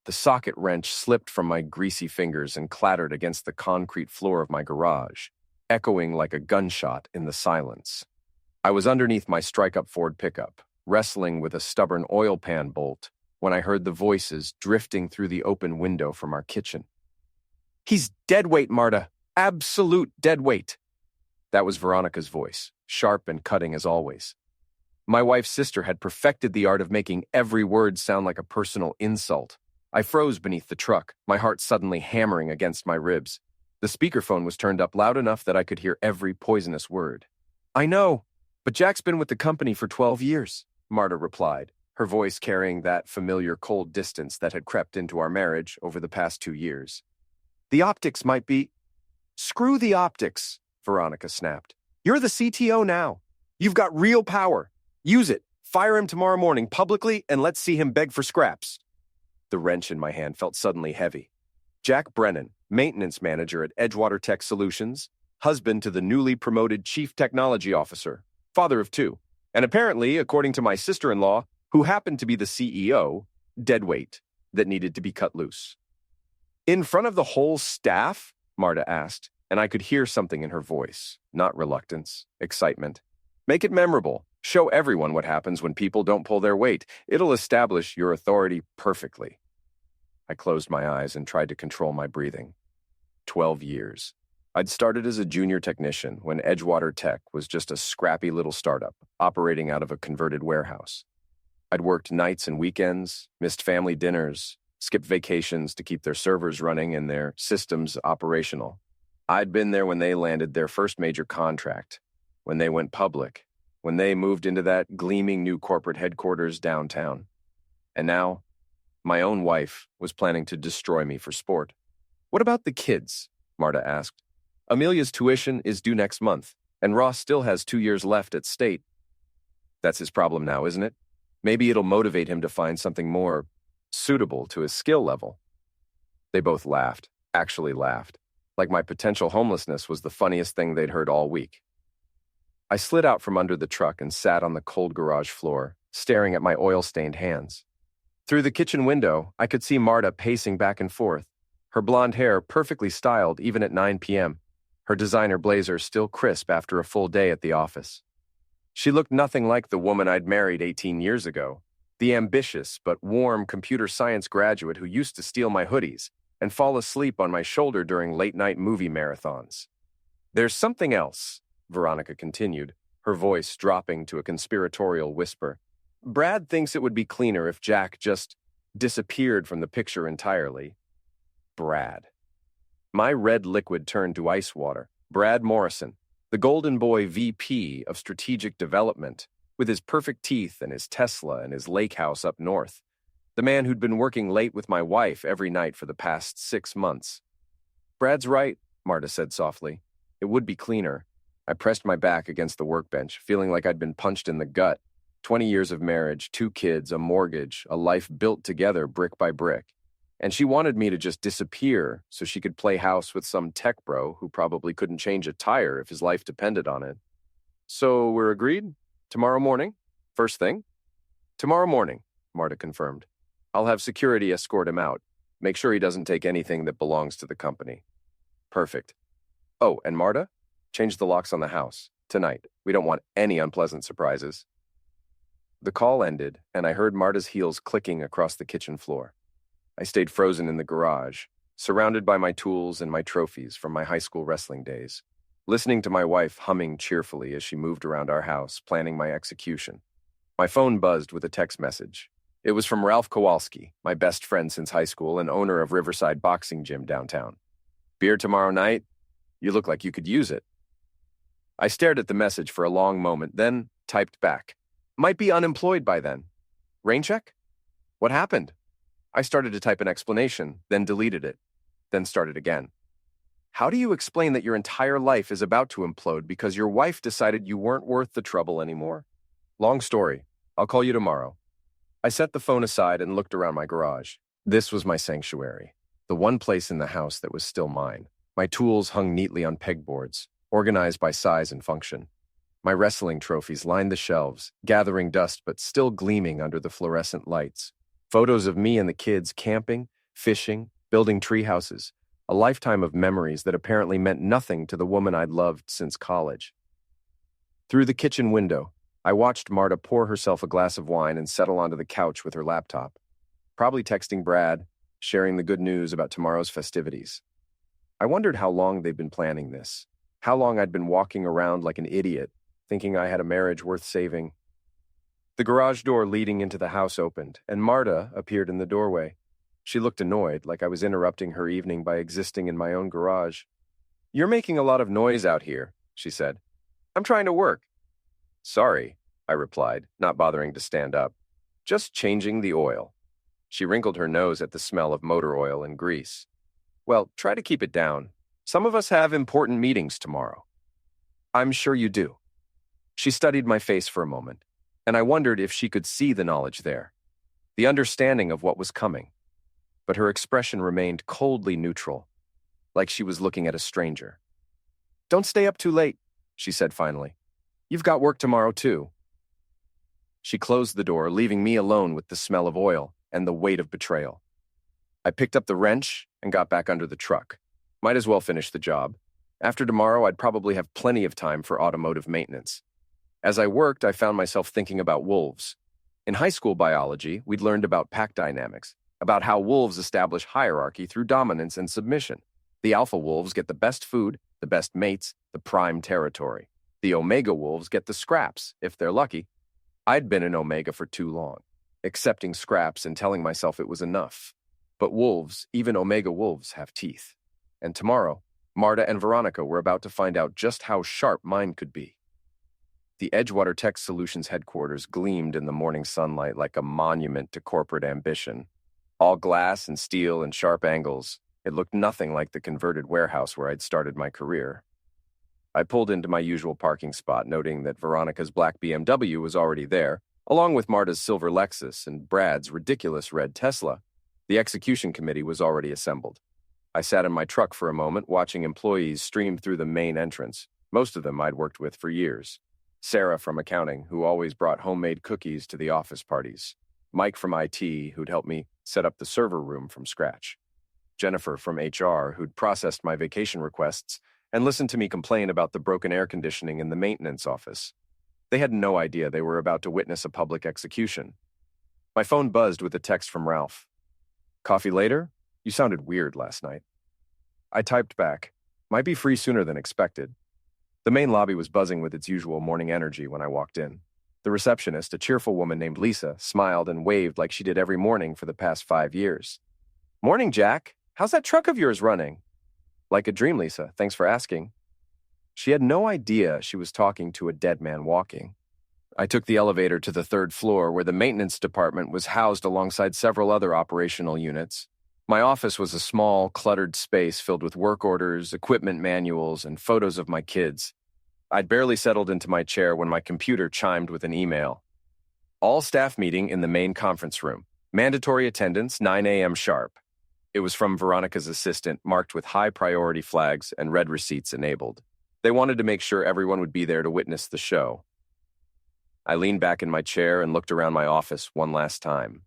The socket wrench slipped from my greasy fingers and clattered against the concrete floor of my garage, echoing like a gunshot in the silence. I was underneath my strike-up Ford pickup, wrestling with a stubborn oil pan bolt, when I heard the voices drifting through the open window from our kitchen. "He's dead weight, Marta. Absolute dead weight." That was Veronica's voice, sharp and cutting as always. My wife's sister had perfected the art of making every word sound like a personal insult. I froze beneath the truck, my heart suddenly hammering against my ribs. The speakerphone was turned up loud enough that I could hear every poisonous word. "I know, but Jack's been with the company for 12 years, Marta replied, her voice carrying that familiar cold distance that had crept into our marriage over the past 2 years. "The optics might be—" "Screw the optics," Veronica snapped. "You're the CTO now. You've got real power. Use it. Fire him tomorrow morning publicly and let's see him beg for scraps." The wrench in my hand felt suddenly heavy. Jack Brennan, maintenance manager at Edgewater Tech Solutions, husband to the newly promoted chief technology officer, father of 2, and apparently, according to my sister-in-law, who happened to be the CEO, dead weight that needed to be cut loose. "In front of the whole staff?" Marta asked, and I could hear something in her voice, not reluctance, excitement. "Make it memorable. Show everyone what happens when people don't pull their weight. It'll establish your authority perfectly." I closed my eyes and tried to control my breathing. 12 years. I'd started as a junior technician when Edgewater Tech was just a scrappy little startup operating out of a converted warehouse. I'd worked nights and weekends, missed family dinners, skipped vacations to keep their servers running and their systems operational. I'd been there when they landed their first major contract, when they went public, when they moved into that gleaming new corporate headquarters downtown. And now, my own wife was planning to destroy me for sport. "What about the kids?" Marta asked. "Amelia's tuition is due next month, and Ross still has 2 years left at state." "That's his problem now, isn't it? Maybe it'll motivate him to find something more suitable to his skill level." They both laughed, actually laughed, like my potential homelessness was the funniest thing they'd heard all week. I slid out from under the truck and sat on the cold garage floor, staring at my oil-stained hands. Through the kitchen window, I could see Marta pacing back and forth, her blonde hair perfectly styled even at 9 p.m., her designer blazer still crisp after a full day at the office. She looked nothing like the woman I'd married 18 years ago, the ambitious but warm computer science graduate who used to steal my hoodies and fall asleep on my shoulder during late-night movie marathons. "There's something else," Veronica continued, her voice dropping to a conspiratorial whisper. "Brad thinks it would be cleaner if Jack just disappeared from the picture entirely." Brad. My red liquid turned to ice water. Brad Morrison, the Golden Boy VP of Strategic Development, with his perfect teeth and his Tesla and his lake house up north. The man who'd been working late with my wife every night for the past 6 months. "Brad's right," Marta said softly. "It would be cleaner." I pressed my back against the workbench, feeling like I'd been punched in the gut. 20 years of marriage, 2 kids, a mortgage, a life built together brick by brick. And she wanted me to just disappear so she could play house with some tech bro who probably couldn't change a tire if his life depended on it. "So we're agreed? Tomorrow morning? First thing?" "Tomorrow morning," Marta confirmed. "I'll have security escort him out. Make sure he doesn't take anything that belongs to the company." "Perfect. Oh, and Marta, change the locks on the house. Tonight. We don't want any unpleasant surprises." The call ended, and I heard Marta's heels clicking across the kitchen floor. I stayed frozen in the garage, surrounded by my tools and my trophies from my high school wrestling days, listening to my wife humming cheerfully as she moved around our house, planning my execution. My phone buzzed with a text message. It was from Ralph Kowalski, my best friend since high school and owner of Riverside Boxing Gym downtown. "Beer tomorrow night? You look like you could use it." I stared at the message for a long moment, then typed back. "Might be unemployed by then. Rain check? What happened?" I started to type an explanation, then deleted it, then started again. "How do you explain that your entire life is about to implode because your wife decided you weren't worth the trouble anymore? Long story. I'll call you tomorrow." I set the phone aside and looked around my garage. This was my sanctuary, the one place in the house that was still mine. My tools hung neatly on pegboards, organized by size and function. My wrestling trophies lined the shelves, gathering dust but still gleaming under the fluorescent lights. Photos of me and the kids camping, fishing, building tree houses, a lifetime of memories that apparently meant nothing to the woman I'd loved since college. Through the kitchen window, I watched Marta pour herself a glass of wine and settle onto the couch with her laptop, probably texting Brad, sharing the good news about tomorrow's festivities. I wondered how long they'd been planning this, how long I'd been walking around like an idiot, thinking I had a marriage worth saving. The garage door leading into the house opened, and Marta appeared in the doorway. She looked annoyed, like I was interrupting her evening by existing in my own garage. "You're making a lot of noise out here," she said. "I'm trying to work." "Sorry," I replied, not bothering to stand up. "Just changing the oil." She wrinkled her nose at the smell of motor oil and grease. "Well, try to keep it down. Some of us have important meetings tomorrow." "I'm sure you do." She studied my face for a moment, and I wondered if she could see the knowledge there, the understanding of what was coming. But her expression remained coldly neutral, like she was looking at a stranger. "Don't stay up too late," she said finally. "You've got work tomorrow, too." She closed the door, leaving me alone with the smell of oil and the weight of betrayal. I picked up the wrench and got back under the truck. Might as well finish the job. After tomorrow, I'd probably have plenty of time for automotive maintenance. As I worked, I found myself thinking about wolves. In high school biology, we'd learned about pack dynamics, about how wolves establish hierarchy through dominance and submission. The alpha wolves get the best food, the best mates, the prime territory. The omega wolves get the scraps, if they're lucky. I'd been an omega for too long, accepting scraps and telling myself it was enough. But wolves, even omega wolves, have teeth. And tomorrow, Marta and Veronica were about to find out just how sharp mine could be. The Edgewater Tech Solutions headquarters gleamed in the morning sunlight like a monument to corporate ambition. All glass and steel and sharp angles, it looked nothing like the converted warehouse where I'd started my career. I pulled into my usual parking spot, noting that Veronica's black BMW was already there, along with Marta's silver Lexus and Brad's ridiculous red Tesla. The execution committee was already assembled. I sat in my truck for a moment, watching employees stream through the main entrance, most of them I'd worked with for years. Sarah from accounting, who always brought homemade cookies to the office parties. Mike from IT, who'd helped me set up the server room from scratch. Jennifer from HR, who'd processed my vacation requests and listened to me complain about the broken air conditioning in the maintenance office. They had no idea they were about to witness a public execution. My phone buzzed with a text from Ralph. "Coffee later? You sounded weird last night." I typed back, "Might be free sooner than expected." The main lobby was buzzing with its usual morning energy when I walked in. The receptionist, a cheerful woman named Lisa, smiled and waved like she did every morning for the past 5 years. "Morning, Jack. How's that truck of yours running?" "Like a dream, Lisa. Thanks for asking." She had no idea she was talking to a dead man walking. I took the elevator to the 3rd floor where the maintenance department was housed alongside several other operational units. My office was a small, cluttered space filled with work orders, equipment manuals, and photos of my kids. I'd barely settled into my chair when my computer chimed with an email. "All staff meeting in the main conference room. Mandatory attendance, 9 a.m. sharp." It was from Veronica's assistant, marked with high priority flags and red receipts enabled. They wanted to make sure everyone would be there to witness the show. I leaned back in my chair and looked around my office one last time.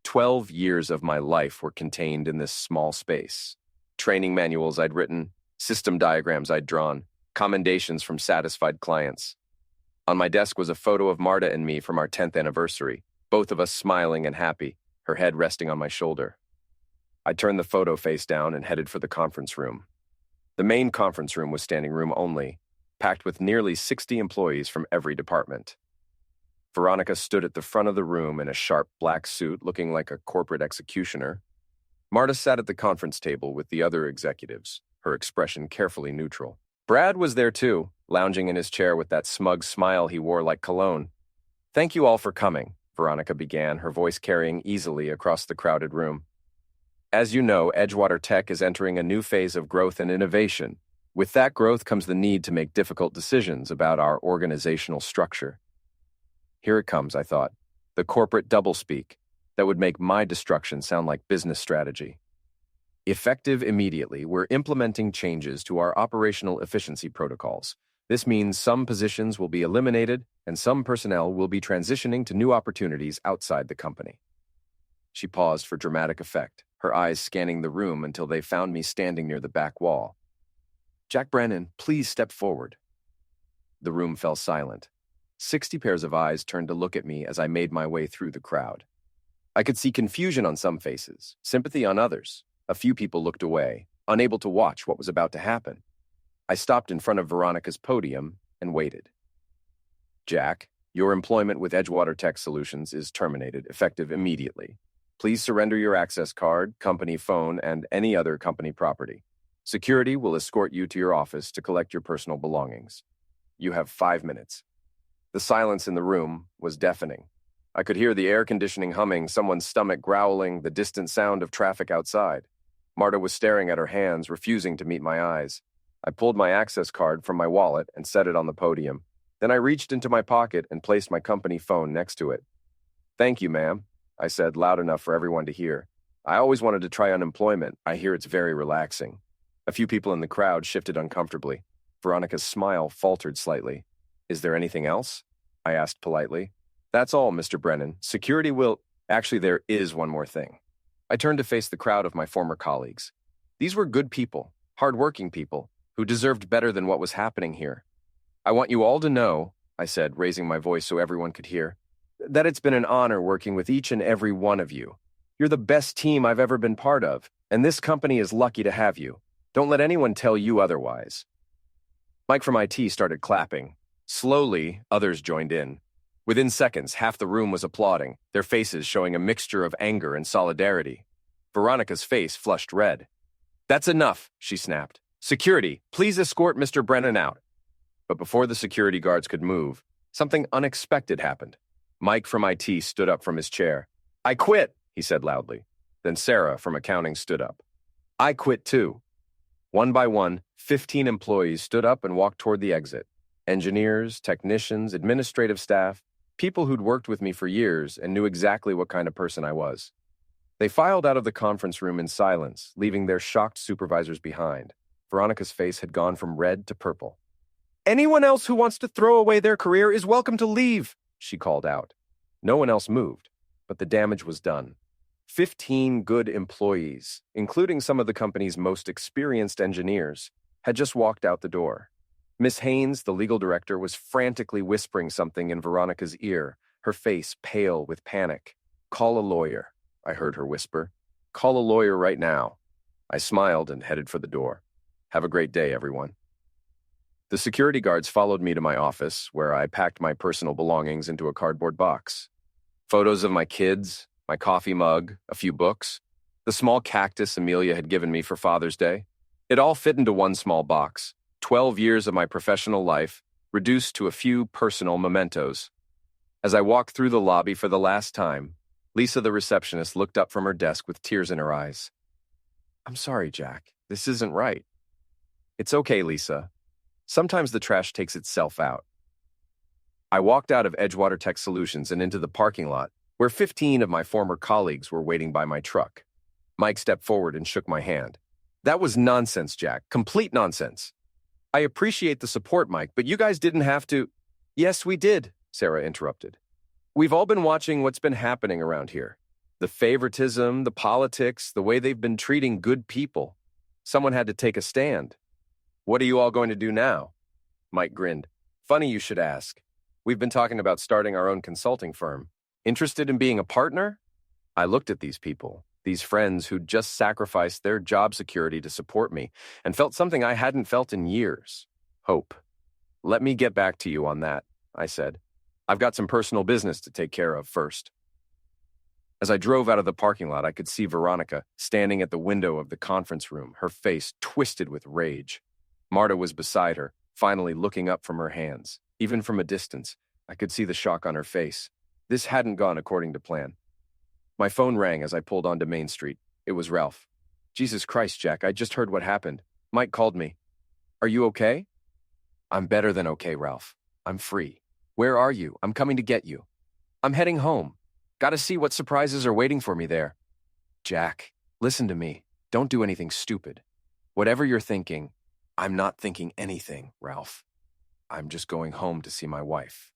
12 years of my life were contained in this small space. Training manuals I'd written, system diagrams I'd drawn, commendations from satisfied clients. On my desk was a photo of Marta and me from our 10th anniversary, both of us smiling and happy, her head resting on my shoulder. I turned the photo face down and headed for the conference room. The main conference room was standing room only, packed with nearly 60 employees from every department. Veronica stood at the front of the room in a sharp black suit looking like a corporate executioner. Marta sat at the conference table with the other executives, her expression carefully neutral. Brad was there too, lounging in his chair with that smug smile he wore like cologne. "Thank you all for coming," Veronica began, her voice carrying easily across the crowded room. "As you know, Edgewater Tech is entering a new phase of growth and innovation. With that growth comes the need to make difficult decisions about our organizational structure." Here it comes, I thought, the corporate doublespeak that would make my destruction sound like business strategy. Effective immediately, we're implementing changes to our operational efficiency protocols. This means some positions will be eliminated and some personnel will be transitioning to new opportunities outside the company. She paused for dramatic effect, her eyes scanning the room until they found me standing near the back wall. Jack Brennan, please step forward. The room fell silent. 60 pairs of eyes turned to look at me as I made my way through the crowd. I could see confusion on some faces, sympathy on others. A few people looked away, unable to watch what was about to happen. I stopped in front of Veronica's podium and waited. Jack, your employment with Edgewater Tech Solutions is terminated, effective immediately. Please surrender your access card, company phone, and any other company property. Security will escort you to your office to collect your personal belongings. You have 5 minutes. The silence in the room was deafening. I could hear the air conditioning humming, someone's stomach growling, the distant sound of traffic outside. Marta was staring at her hands, refusing to meet my eyes. I pulled my access card from my wallet and set it on the podium. Then I reached into my pocket and placed my company phone next to it. Thank you, ma'am, I said loud enough for everyone to hear. I always wanted to try unemployment. I hear it's very relaxing. A few people in the crowd shifted uncomfortably. Veronica's smile faltered slightly. Is there anything else? I asked politely. That's all, Mr. Brennan. Security will... Actually, there is one more thing. I turned to face the crowd of my former colleagues. These were good people, hardworking people, who deserved better than what was happening here. I want you all to know, I said, raising my voice so everyone could hear, that it's been an honor working with each and every one of you. You're the best team I've ever been part of, and this company is lucky to have you. Don't let anyone tell you otherwise. Mike from IT started clapping. Slowly, others joined in. Within seconds, half the room was applauding, their faces showing a mixture of anger and solidarity. Veronica's face flushed red. That's enough, she snapped. Security, please escort Mr. Brennan out. But before the security guards could move, something unexpected happened. Mike from IT stood up from his chair. I quit, he said loudly. Then Sarah from accounting stood up. I quit too. One by one, 15 employees stood up and walked toward the exit. Engineers, technicians, administrative staff, people who'd worked with me for years and knew exactly what kind of person I was. They filed out of the conference room in silence, leaving their shocked supervisors behind. Veronica's face had gone from red to purple. Anyone else who wants to throw away their career is welcome to leave, she called out. No one else moved, but the damage was done. 15 good employees, including some of the company's most experienced engineers, had just walked out the door. Miss Haynes, the legal director, was frantically whispering something in Veronica's ear, her face pale with panic. Call a lawyer, I heard her whisper. Call a lawyer right now. I smiled and headed for the door. Have a great day, everyone. The security guards followed me to my office, where I packed my personal belongings into a cardboard box. Photos of my kids, my coffee mug, a few books, the small cactus Amelia had given me for Father's Day. It all fit into one small box. 12 years of my professional life, reduced to a few personal mementos. As I walked through the lobby for the last time, Lisa, the receptionist, looked up from her desk with tears in her eyes. I'm sorry, Jack. This isn't right. It's okay, Lisa. Sometimes the trash takes itself out. I walked out of Edgewater Tech Solutions and into the parking lot, where 15 of my former colleagues were waiting by my truck. Mike stepped forward and shook my hand. That was nonsense, Jack. Complete nonsense. I appreciate the support, Mike, but you guys didn't have to... Yes, we did, Sarah interrupted. We've all been watching what's been happening around here. The favoritism, the politics, the way they've been treating good people. Someone had to take a stand. What are you all going to do now? Mike grinned. Funny you should ask. We've been talking about starting our own consulting firm. Interested in being a partner? I looked at these people, these friends who'd just sacrificed their job security to support me, and felt something I hadn't felt in years. Hope. Let me get back to you on that, I said. I've got some personal business to take care of first. As I drove out of the parking lot, I could see Veronica standing at the window of the conference room, her face twisted with rage. Marta was beside her, finally looking up from her hands. Even from a distance, I could see the shock on her face. This hadn't gone according to plan. My phone rang as I pulled onto Main Street. It was Ralph. Jesus Christ, Jack, I just heard what happened. Mike called me. Are you okay? I'm better than okay, Ralph. I'm free. Where are you? I'm coming to get you. I'm heading home. Gotta see what surprises are waiting for me there. Jack, listen to me. Don't do anything stupid. Whatever you're thinking, I'm not thinking anything, Ralph. I'm just going home to see my wife.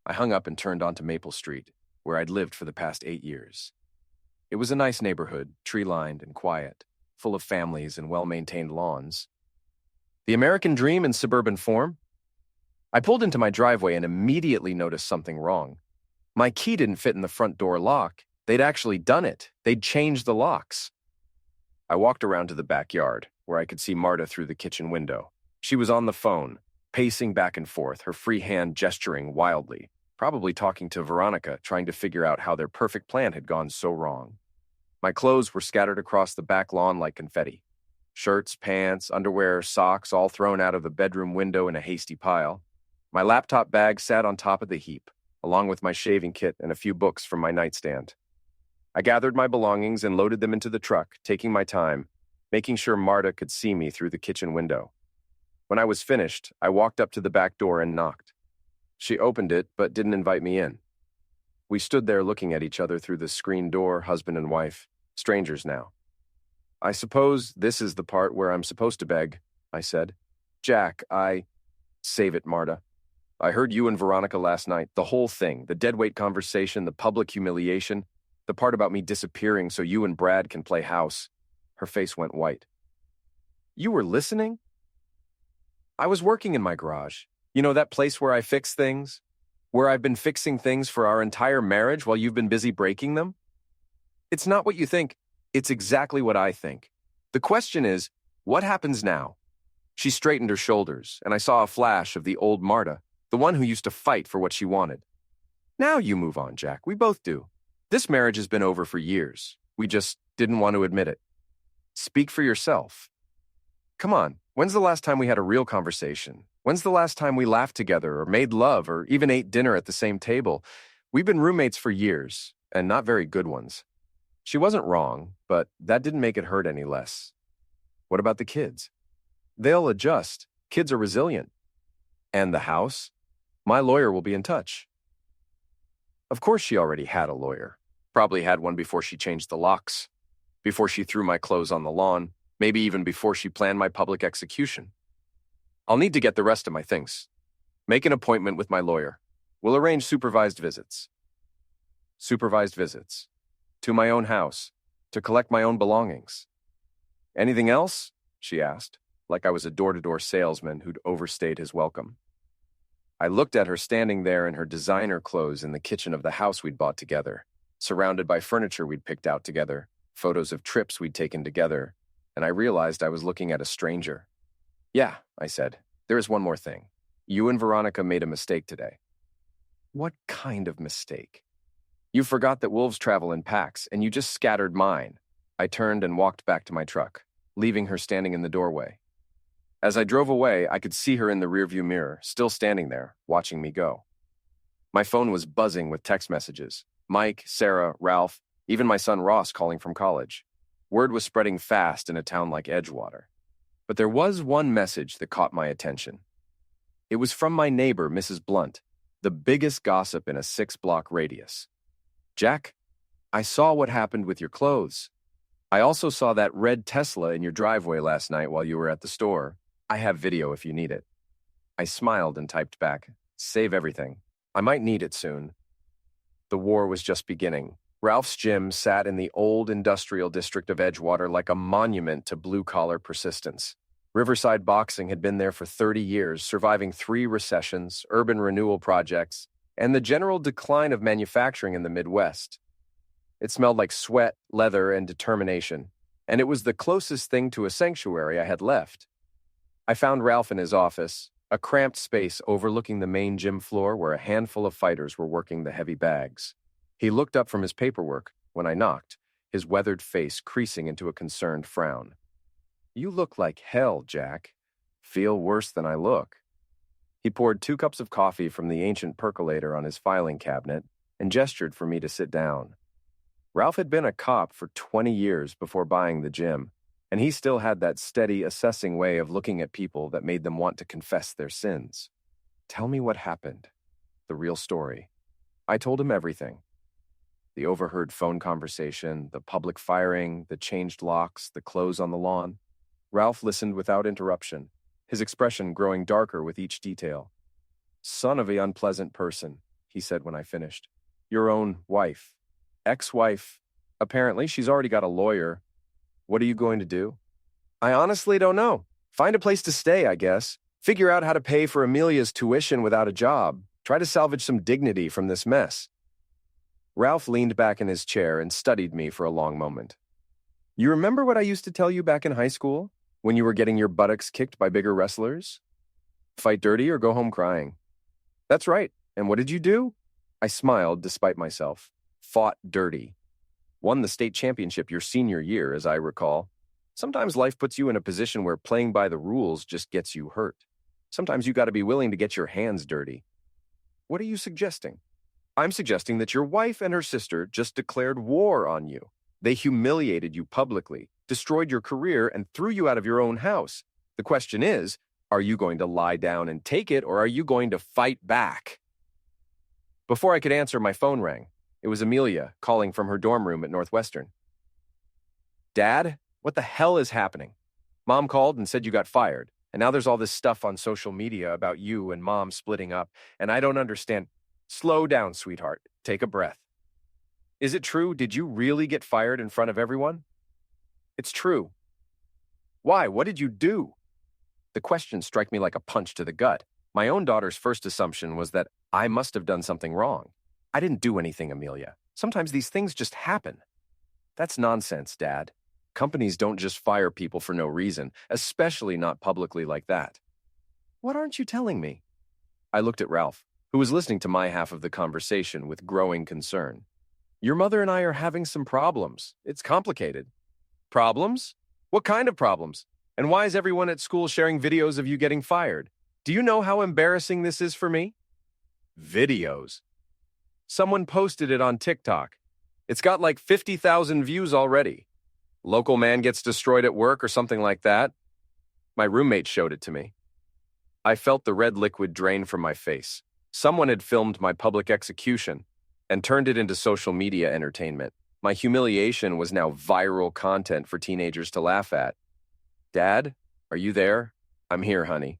I hung up and turned onto Maple Street, where I'd lived for the past 8 years. It was a nice neighborhood, tree-lined and quiet, full of families and well-maintained lawns. The American dream in suburban form? I pulled into my driveway and immediately noticed something wrong. My key didn't fit in the front door lock. They'd actually done it. They'd changed the locks. I walked around to the backyard, where I could see Marta through the kitchen window. She was on the phone, pacing back and forth, her free hand gesturing wildly, probably talking to Veronica, trying to figure out how their perfect plan had gone so wrong. My clothes were scattered across the back lawn like confetti. Shirts, pants, underwear, socks, all thrown out of the bedroom window in a hasty pile. My laptop bag sat on top of the heap, along with my shaving kit and a few books from my nightstand. I gathered my belongings and loaded them into the truck, taking my time, making sure Marta could see me through the kitchen window. When I was finished, I walked up to the back door and knocked. She opened it, but didn't invite me in. We stood there looking at each other through the screen door, husband and wife, strangers now. "I suppose this is the part where I'm supposed to beg," I said. "Jack, Save it, Marta. I heard you and Veronica last night, the whole thing, the deadweight conversation, the public humiliation, the part about me disappearing so you and Brad can play house." Her face went white. "You were listening?" "I was working in my garage. You know, that place where I fix things? Where I've been fixing things for our entire marriage while you've been busy breaking them? It's not what you think. It's exactly what I think. The question is, what happens now?" She straightened her shoulders, and I saw a flash of the old Marta, the one who used to fight for what she wanted. "Now you move on, Jack. We both do. This marriage has been over for years. We just didn't want to admit it. Speak for yourself. Come on, when's the last time we had a real conversation? When's the last time we laughed together or made love or even ate dinner at the same table? We've been roommates for years, and not very good ones." She wasn't wrong, but that didn't make it hurt any less. "What about the kids?" "They'll adjust. Kids are resilient." "And the house? My lawyer will be in touch." Of course she already had a lawyer. Probably had one before she changed the locks, before she threw my clothes on the lawn, maybe even before she planned my public execution. "I'll need to get the rest of my things. Make an appointment with my lawyer. We'll arrange supervised visits." Supervised visits. To my own house, to collect my own belongings. "Anything else?" she asked, like I was a door-to-door salesman who'd overstayed his welcome. I looked at her standing there in her designer clothes in the kitchen of the house we'd bought together, surrounded by furniture we'd picked out together, photos of trips we'd taken together, and I realized I was looking at a stranger. "Yeah," I said, "there is one more thing. You and Veronica made a mistake today." "What kind of mistake?" "You forgot that wolves travel in packs, and you just scattered mine." I turned and walked back to my truck, leaving her standing in the doorway. As I drove away, I could see her in the rearview mirror, still standing there, watching me go. My phone was buzzing with text messages. Mike, Sarah, Ralph, even my son Ross calling from college. Word was spreading fast in a town like Edgewater. But there was one message that caught my attention. It was from my neighbor, Mrs. Blunt, the biggest gossip in a 6-block radius. "Jack, I saw what happened with your clothes. I also saw that red Tesla in your driveway last night while you were at the store. I have video if you need it." I smiled and typed back, "Save everything. I might need it soon." The war was just beginning. Ralph's gym sat in the old industrial district of Edgewater like a monument to blue-collar persistence. Riverside Boxing had been there for 30 years, surviving 3 recessions, urban renewal projects, and the general decline of manufacturing in the Midwest. It smelled like sweat, leather, and determination, and it was the closest thing to a sanctuary I had left. I found Ralph in his office, a cramped space overlooking the main gym floor where a handful of fighters were working the heavy bags. He looked up from his paperwork when I knocked, his weathered face creasing into a concerned frown. "You look like hell, Jack. Feel worse than I look." He poured 2 cups of coffee from the ancient percolator on his filing cabinet and gestured for me to sit down. Ralph had been a cop for 20 years before buying the gym, and he still had that steady, assessing way of looking at people that made them want to confess their sins. "Tell me what happened. The real story." I told him everything. The overheard phone conversation, the public firing, the changed locks, the clothes on the lawn. Ralph listened without interruption, his expression growing darker with each detail. "Son of a unpleasant person," he said when I finished. "Your own wife. Ex-wife. Apparently, she's already got a lawyer. What are you going to do? I honestly don't know. Find a place to stay, I guess. Figure out how to pay for Amelia's tuition without a job. Try to salvage some dignity from this mess. Ralph leaned back in his chair and studied me for a long moment. You remember what I used to tell you back in high school, when you were getting your buttocks kicked by bigger wrestlers? Fight dirty or go home crying. That's right. And what did you do? I smiled despite myself. Fought dirty. Won the state championship your senior year, as I recall. Sometimes life puts you in a position where playing by the rules just gets you hurt. Sometimes you got to be willing to get your hands dirty. What are you suggesting? I'm suggesting that your wife and her sister just declared war on you. They humiliated you publicly, destroyed your career, and threw you out of your own house. The question is, are you going to lie down and take it, or are you going to fight back? Before I could answer, my phone rang. It was Amelia, calling from her dorm room at Northwestern. Dad, what the hell is happening? Mom called and said you got fired, and now there's all this stuff on social media about you and Mom splitting up, and I don't understand. Slow down, sweetheart. Take a breath. Is it true? Did you really get fired in front of everyone? It's true. Why? What did you do? The question struck me like a punch to the gut. My own daughter's first assumption was that I must have done something wrong. I didn't do anything, Amelia. Sometimes these things just happen. That's nonsense, Dad. Companies don't just fire people for no reason, especially not publicly like that. What aren't you telling me? I looked at Ralph, who was listening to my half of the conversation with growing concern. Your mother and I are having some problems. It's complicated. Problems? What kind of problems? And why is everyone at school sharing videos of you getting fired? Do you know how embarrassing this is for me? Videos. Someone posted it on TikTok. It's got like 50,000 views already. Local man gets destroyed at work or something like that. My roommate showed it to me. I felt the red liquid drain from my face. Someone had filmed my public execution and turned it into social media entertainment. My humiliation was now viral content for teenagers to laugh at. Dad, are you there? I'm here, honey.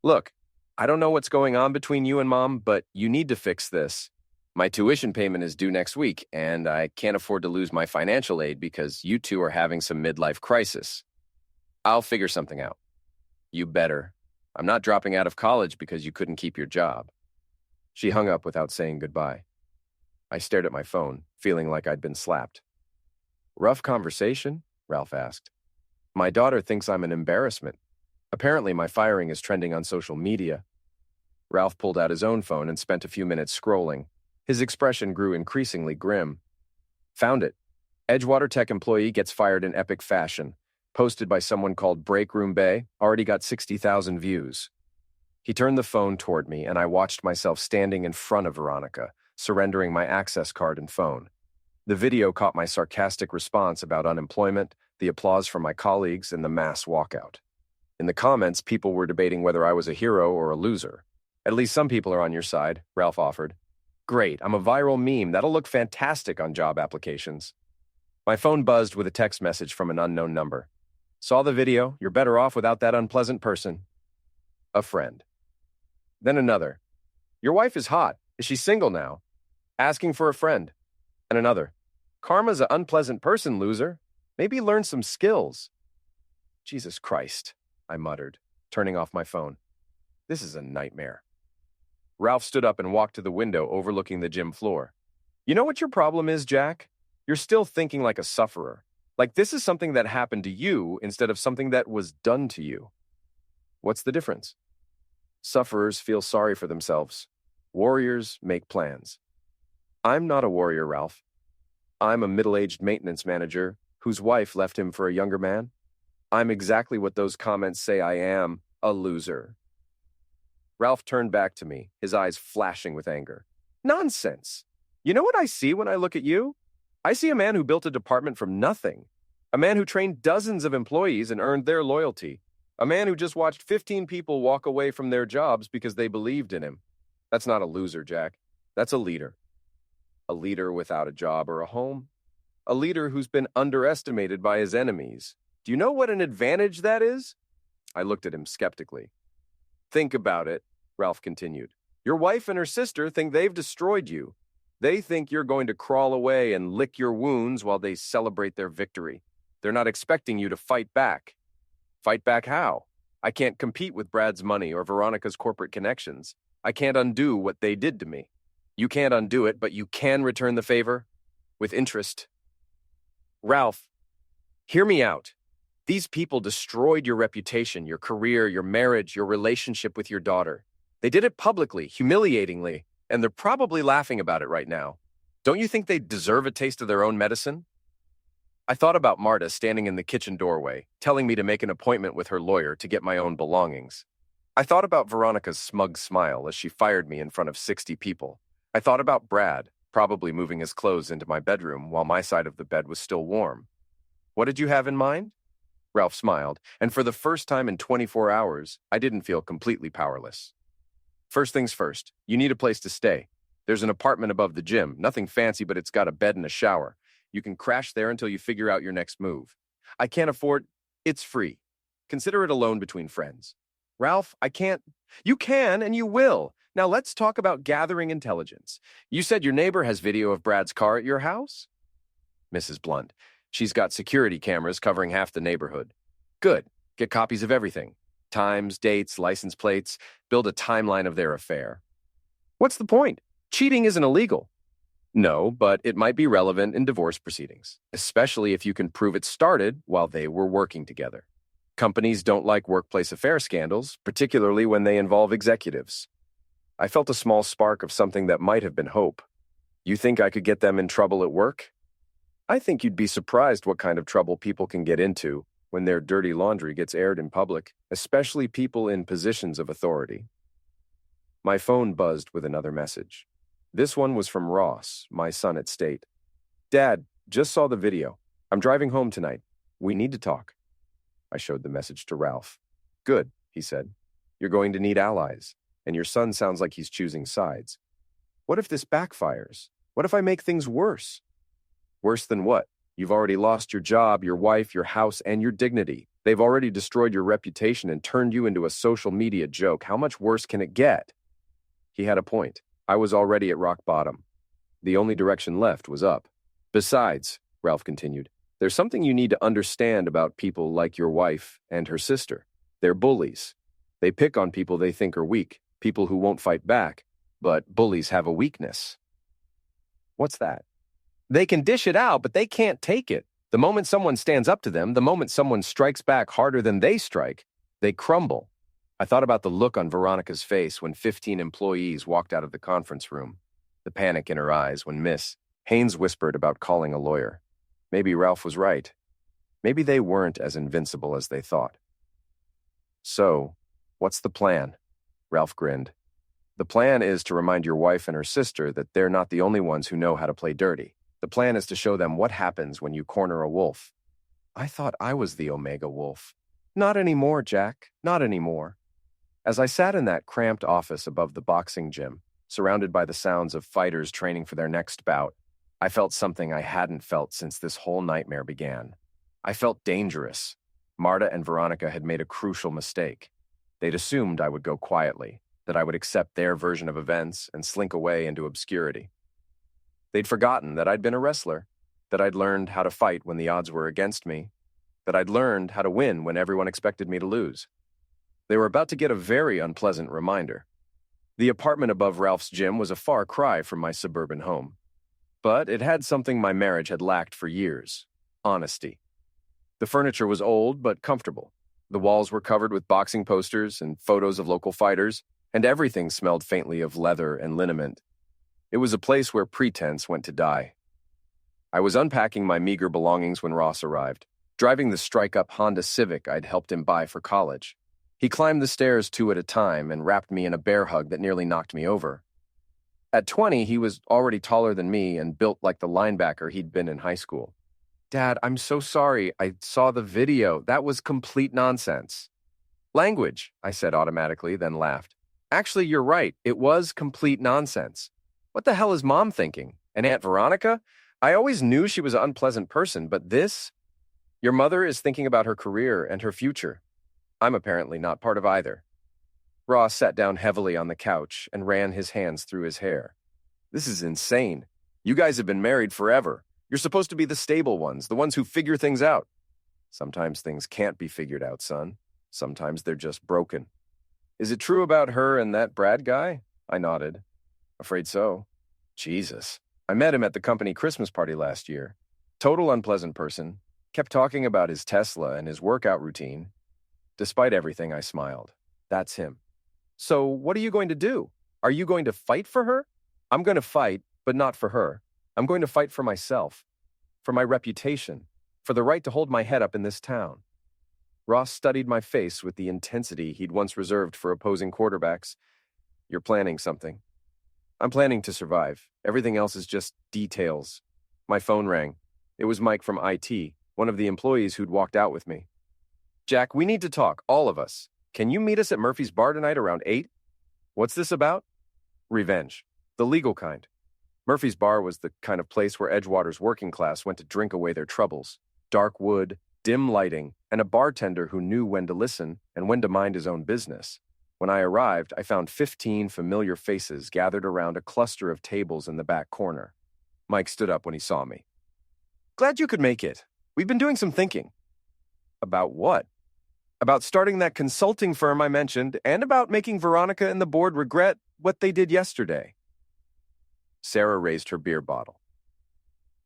Look, I don't know what's going on between you and Mom, but you need to fix this. My tuition payment is due next week, and I can't afford to lose my financial aid because you two are having some midlife crisis. I'll figure something out. You better. I'm not dropping out of college because you couldn't keep your job. She hung up without saying goodbye. I stared at my phone, feeling like I'd been slapped. Rough conversation? Ralph asked. My daughter thinks I'm an embarrassment. Apparently, my firing is trending on social media. Ralph pulled out his own phone and spent a few minutes scrolling. His expression grew increasingly grim. Found it. Edgewater Tech employee gets fired in epic fashion. Posted by someone called Break Room Bay, already got 60,000 views. He turned the phone toward me, and I watched myself standing in front of Veronica, surrendering my access card and phone. The video caught my sarcastic response about unemployment, the applause from my colleagues, and the mass walkout. In the comments, people were debating whether I was a hero or a loser. At least some people are on your side, Ralph offered. Great, I'm a viral meme. That'll look fantastic on job applications. My phone buzzed with a text message from an unknown number. Saw the video. You're better off without that unpleasant person. A friend. Then another. Your wife is hot. Is she single now? Asking for a friend. And another. Karma's an unpleasant person, loser. Maybe learn some skills. Jesus Christ, I muttered, turning off my phone. This is a nightmare. Ralph stood up and walked to the window overlooking the gym floor. You know what your problem is, Jack? You're still thinking like a sufferer. Like this is something that happened to you instead of something that was done to you. What's the difference? Sufferers feel sorry for themselves. Warriors make plans. I'm not a warrior, Ralph. I'm a middle-aged maintenance manager whose wife left him for a younger man. I'm exactly what those comments say I am, a loser. Ralph turned back to me, his eyes flashing with anger. Nonsense! You know what I see when I look at you? I see a man who built a department from nothing. A man who trained dozens of employees and earned their loyalty. A man who just watched 15 people walk away from their jobs because they believed in him. That's not a loser, Jack. That's a leader. A leader without a job or a home. A leader who's been underestimated by his enemies. Do you know what an advantage that is? I looked at him skeptically. Think about it, Ralph continued. Your wife and her sister think they've destroyed you. They think you're going to crawl away and lick your wounds while they celebrate their victory. They're not expecting you to fight back. Fight back how? I can't compete with Brad's money or Veronica's corporate connections. I can't undo what they did to me. You can't undo it, but you can return the favor with interest. Ralph, hear me out. These people destroyed your reputation, your career, your marriage, your relationship with your daughter. They did it publicly, humiliatingly, and they're probably laughing about it right now. Don't you think they deserve a taste of their own medicine? I thought about Marta standing in the kitchen doorway, telling me to make an appointment with her lawyer to get my own belongings. I thought about Veronica's smug smile as she fired me in front of 60 people. I thought about Brad, probably moving his clothes into my bedroom while my side of the bed was still warm. What did you have in mind? Ralph smiled, and for the first time in 24 hours, I didn't feel completely powerless. First things first, you need a place to stay. There's an apartment above the gym, nothing fancy, but it's got a bed and a shower. You can crash there until you figure out your next move. I can't afford. It's free. Consider it a loan between friends. Ralph, I can't. You can and you will. Now let's talk about gathering intelligence. You said your neighbor has video of Brad's car at your house? Mrs. Blunt. She's got security cameras covering half the neighborhood. Good. Get copies of everything. Times, dates, license plates. Build a timeline of their affair. What's the point? Cheating isn't illegal. No, but it might be relevant in divorce proceedings, especially if you can prove it started while they were working together. Companies don't like workplace affair scandals, particularly when they involve executives. I felt a small spark of something that might have been hope. You think I could get them in trouble at work? I think you'd be surprised what kind of trouble people can get into when their dirty laundry gets aired in public, especially people in positions of authority. My phone buzzed with another message. This one was from Ross, my son at State. Dad, just saw the video. I'm driving home tonight. We need to talk. I showed the message to Ralph. Good, he said. You're going to need allies, and your son sounds like he's choosing sides. What if this backfires? What if I make things worse? Worse than what? You've already lost your job, your wife, your house, and your dignity. They've already destroyed your reputation and turned you into a social media joke. How much worse can it get? He had a point. I was already at rock bottom. The only direction left was up. Besides, Ralph continued, there's something you need to understand about people like your wife and her sister. They're bullies. They pick on people they think are weak, people who won't fight back. But bullies have a weakness. What's that? They can dish it out, but they can't take it. The moment someone stands up to them, the moment someone strikes back harder than they strike, they crumble. I thought about the look on Veronica's face when 15 employees walked out of the conference room, the panic in her eyes when Miss Haynes whispered about calling a lawyer. Maybe Ralph was right. Maybe they weren't as invincible as they thought. So, what's the plan? Ralph grinned. The plan is to remind your wife and her sister that they're not the only ones who know how to play dirty. The plan is to show them what happens when you corner a wolf. I thought I was the Omega Wolf. Not anymore, Jack. Not anymore. As I sat in that cramped office above the boxing gym, surrounded by the sounds of fighters training for their next bout, I felt something I hadn't felt since this whole nightmare began. I felt dangerous. Marta and Veronica had made a crucial mistake. They'd assumed I would go quietly, that I would accept their version of events and slink away into obscurity. They'd forgotten that I'd been a wrestler, that I'd learned how to fight when the odds were against me, that I'd learned how to win when everyone expected me to lose. They were about to get a very unpleasant reminder. The apartment above Ralph's gym was a far cry from my suburban home. But it had something my marriage had lacked for years: honesty. The furniture was old but comfortable. The walls were covered with boxing posters and photos of local fighters, and everything smelled faintly of leather and liniment. It was a place where pretense went to die. I was unpacking my meager belongings when Ross arrived, driving the strike-up Honda Civic I'd helped him buy for college. He climbed the stairs 2 at a time and wrapped me in a bear hug that nearly knocked me over. At 20, he was already taller than me and built like the linebacker he'd been in high school. Dad, I'm so sorry. I saw the video. That was complete nonsense. Language, I said automatically, then laughed. Actually, you're right. It was complete nonsense. What the hell is Mom thinking? And Aunt Veronica? I always knew she was an unpleasant person, but this? Your mother is thinking about her career and her future. I'm apparently not part of either. Ross sat down heavily on the couch and ran his hands through his hair. This is insane. You guys have been married forever. You're supposed to be the stable ones, the ones who figure things out. Sometimes things can't be figured out, son. Sometimes they're just broken. Is it true about her and that Brad guy? I nodded. Afraid so. Jesus. I met him at the company Christmas party last year. Total unpleasant person. Kept talking about his Tesla and his workout routine. Despite everything, I smiled. That's him. So what are you going to do? Are you going to fight for her? I'm going to fight, but not for her. I'm going to fight for myself, for my reputation, for the right to hold my head up in this town. Ross studied my face with the intensity he'd once reserved for opposing quarterbacks. You're planning something. I'm planning to survive. Everything else is just details. My phone rang. It was Mike from IT, one of the employees who'd walked out with me. Jack, we need to talk, all of us. Can you meet us at Murphy's Bar tonight around 8? What's this about? Revenge. The legal kind. Murphy's Bar was the kind of place where Edgewater's working class went to drink away their troubles. Dark wood, dim lighting, and a bartender who knew when to listen and when to mind his own business. When I arrived, I found 15 familiar faces gathered around a cluster of tables in the back corner. Mike stood up when he saw me. Glad you could make it. We've been doing some thinking. About what? About starting that consulting firm I mentioned, and about making Veronica and the board regret what they did yesterday. Sarah raised her beer bottle.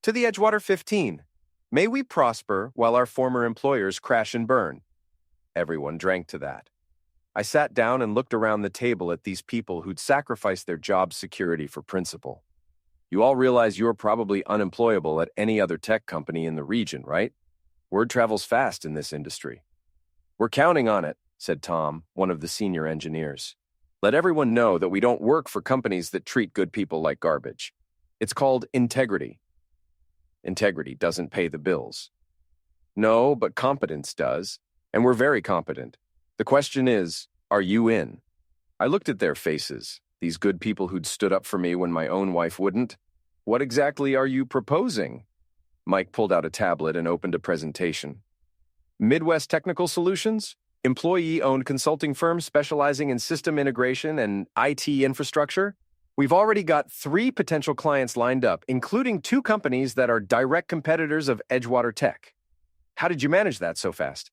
To the Edgewater 15. May we prosper while our former employers crash and burn. Everyone drank to that. I sat down and looked around the table at these people who'd sacrificed their job security for principle. You all realize you're probably unemployable at any other tech company in the region, right? Word travels fast in this industry. We're counting on it, said Tom, one of the senior engineers. Let everyone know that we don't work for companies that treat good people like garbage. It's called integrity. Integrity doesn't pay the bills. No, but competence does, and we're very competent. The question is, are you in? I looked at their faces, these good people who'd stood up for me when my own wife wouldn't. What exactly are you proposing? Mike pulled out a tablet and opened a presentation. Midwest Technical Solutions? Employee-owned consulting firm specializing in system integration and IT infrastructure? We've already got 3 potential clients lined up, including 2 companies that are direct competitors of Edgewater Tech. How did you manage that so fast?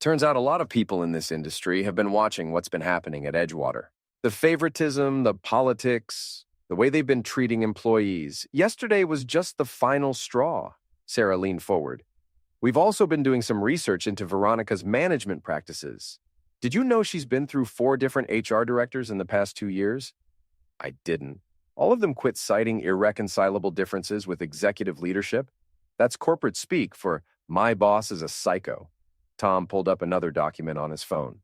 Turns out a lot of people in this industry have been watching what's been happening at Edgewater. The favoritism, the politics, the way they've been treating employees. Yesterday was just the final straw. Sarah leaned forward. We've also been doing some research into Veronica's management practices. Did you know she's been through 4 different HR directors in the past 2 years? I didn't. All of them quit citing irreconcilable differences with executive leadership. That's corporate speak for my boss is a psycho. Tom pulled up another document on his phone.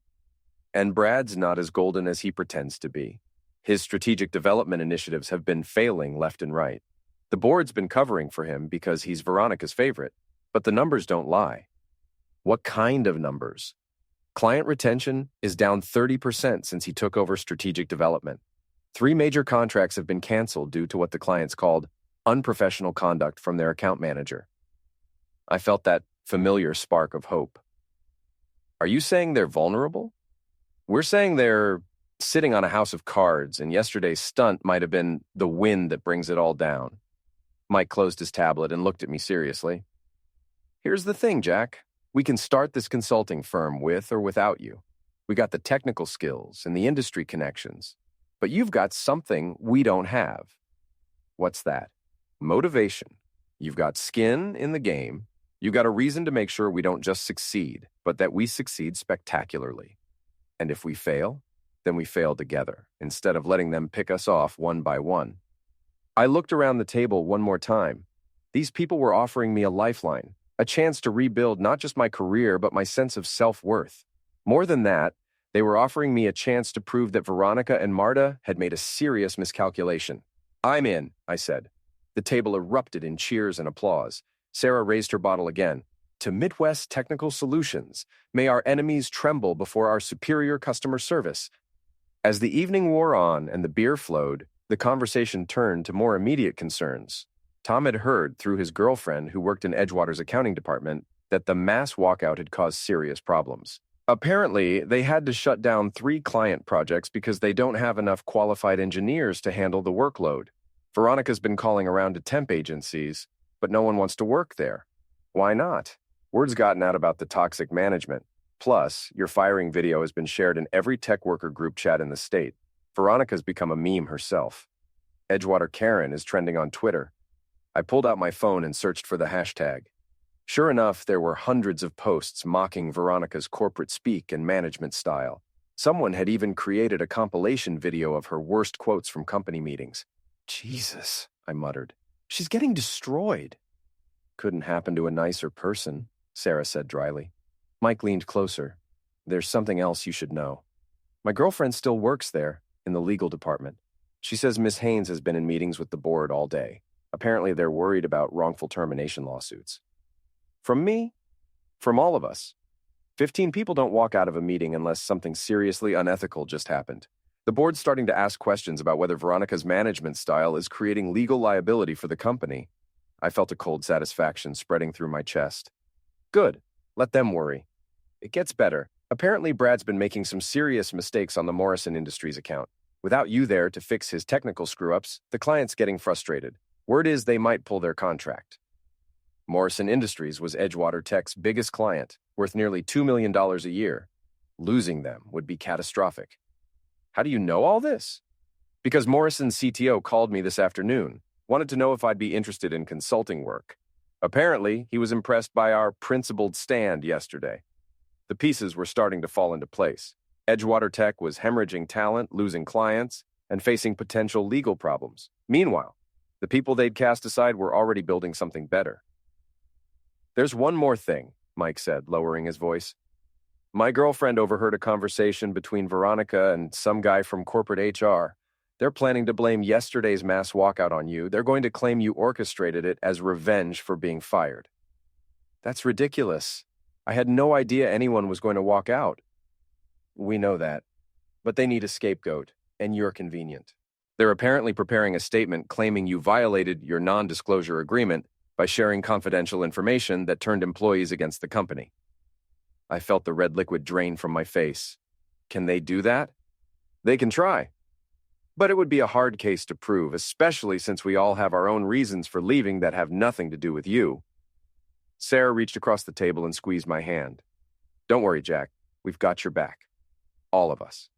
And Brad's not as golden as he pretends to be. His strategic development initiatives have been failing left and right. The board's been covering for him because he's Veronica's favorite, but the numbers don't lie. What kind of numbers? Client retention is down 30% since he took over strategic development. 3 major contracts have been canceled due to what the clients called unprofessional conduct from their account manager. I felt that familiar spark of hope. Are you saying they're vulnerable? We're saying they're sitting on a house of cards, and yesterday's stunt might have been the wind that brings it all down. Mike closed his tablet and looked at me seriously. Here's the thing, Jack. We can start this consulting firm with or without you. We got the technical skills and the industry connections. But you've got something we don't have. What's that? Motivation. You've got skin in the game. You've got a reason to make sure we don't just succeed, but that we succeed spectacularly. And if we fail, then we fail together, instead of letting them pick us off one by one. I looked around the table one more time. These people were offering me a lifeline, a chance to rebuild not just my career, but my sense of self-worth. More than that, they were offering me a chance to prove that Veronica and Marta had made a serious miscalculation. I'm in, I said. The table erupted in cheers and applause. Sarah raised her bottle again. To Midwest Technical Solutions, may our enemies tremble before our superior customer service. As the evening wore on and the beer flowed, the conversation turned to more immediate concerns. Tom had heard through his girlfriend, who worked in Edgewater's accounting department, that the mass walkout had caused serious problems. Apparently, they had to shut down 3 client projects because they don't have enough qualified engineers to handle the workload. Veronica's been calling around to temp agencies, but no one wants to work there. Why not? Word's gotten out about the toxic management. Plus, your firing video has been shared in every tech worker group chat in the state. Veronica's become a meme herself. Edgewater Karen is trending on Twitter. I pulled out my phone and searched for the hashtag. Sure enough, there were hundreds of posts mocking Veronica's corporate speak and management style. Someone had even created a compilation video of her worst quotes from company meetings. Jesus, I muttered. She's getting destroyed. Couldn't happen to a nicer person, Sarah said dryly. Mike leaned closer. There's something else you should know. My girlfriend still works there, in the legal department. She says Miss Haynes has been in meetings with the board all day. Apparently they're worried about wrongful termination lawsuits. From me? From all of us. 15 people don't walk out of a meeting unless something seriously unethical just happened. The board's starting to ask questions about whether Veronica's management style is creating legal liability for the company. I felt a cold satisfaction spreading through my chest. Good. Let them worry. It gets better. Apparently Brad's been making some serious mistakes on the Morrison Industries account. Without you there to fix his technical screw-ups, the client's getting frustrated. Word is they might pull their contract. Morrison Industries was Edgewater Tech's biggest client, worth nearly $2 million a year. Losing them would be catastrophic. How do you know all this? Because Morrison's CTO called me this afternoon, wanted to know if I'd be interested in consulting work. Apparently, he was impressed by our principled stand yesterday. The pieces were starting to fall into place. Edgewater Tech was hemorrhaging talent, losing clients, and facing potential legal problems. Meanwhile, the people they'd cast aside were already building something better. There's one more thing, Mike said, lowering his voice. My girlfriend overheard a conversation between Veronica and some guy from corporate HR. They're planning to blame yesterday's mass walkout on you. They're going to claim you orchestrated it as revenge for being fired. That's ridiculous. I had no idea anyone was going to walk out. We know that. But they need a scapegoat, and you're convenient. They're apparently preparing a statement claiming you violated your non-disclosure agreement by sharing confidential information that turned employees against the company. I felt the red liquid drain from my face. Can they do that? They can try. But it would be a hard case to prove, especially since we all have our own reasons for leaving that have nothing to do with you. Sarah reached across the table and squeezed my hand. Don't worry, Jack. We've got your back. All of us.